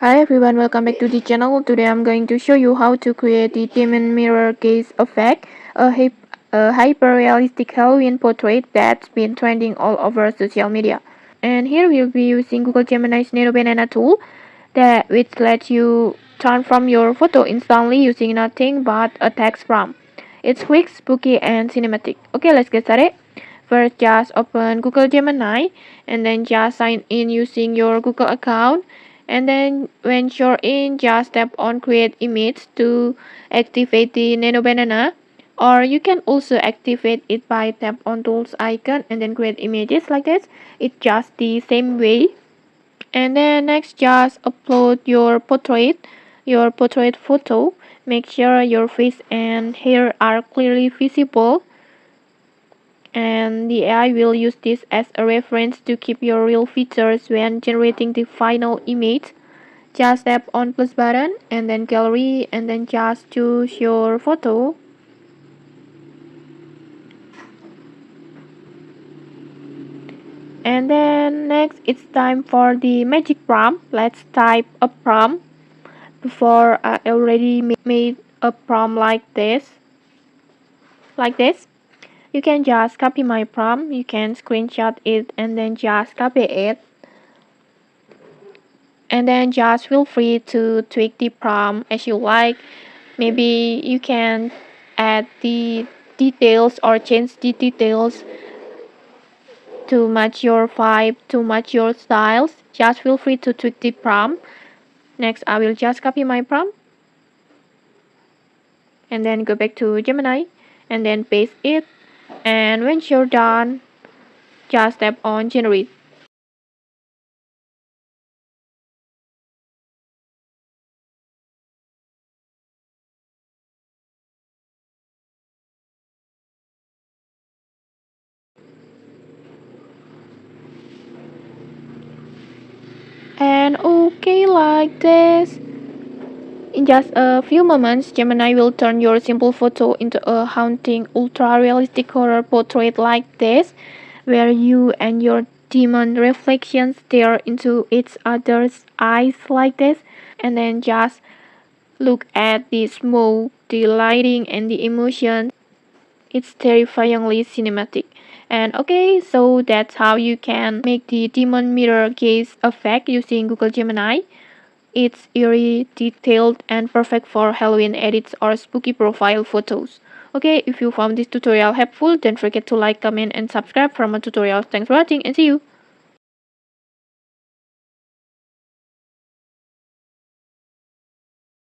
Hi everyone, welcome back to the channel. Today I'm going to show you how to create the demon mirror gaze effect, a hyper-realistic Halloween portrait that's been trending all over social media. And here we'll be using Google Gemini's Nano Banana tool which lets you transform your photo instantly using nothing but a text prompt. It's quick, spooky, and cinematic. Okay, let's get started. First, just open Google Gemini and then just sign in using your Google account. And then when you're in, just tap on create image to activate the Nano Banana. Or you can also activate it by tap on tools icon and then create images like this. It's just the same way. And then next, just upload your portrait photo. Make sure your face and hair are clearly visible, and the AI will use this as a reference to keep your real features when generating the final image. Just tap on plus button and then gallery and then just choose your photo. And then next, it's time for the magic prompt. Let's type a prompt. Before, I already made a prompt like this. You can just copy my prompt. You can screenshot it and then just copy it. And then just feel free to tweak the prompt as you like. Maybe you can add the details or change the details to match your vibe, to match your styles. Just feel free to tweak the prompt. Next, I will just copy my prompt and then go back to Gemini and then paste it. And when you're done, just tap on generate. And okay, like this. In just a few moments, Gemini will turn your simple photo into a haunting, ultra-realistic horror portrait like this, where you and your demon reflection stare into each other's eyes like this, and then just look at the smoke, the lighting, and the emotions. It's terrifyingly cinematic. And okay, so that's how you can make the demon mirror gaze effect using Google Gemini. It's eerie, detailed, and perfect for Halloween edits or spooky profile photos. Okay, if you found this tutorial helpful, don't forget to like, comment, and subscribe for more tutorials. Thanks for watching and see you!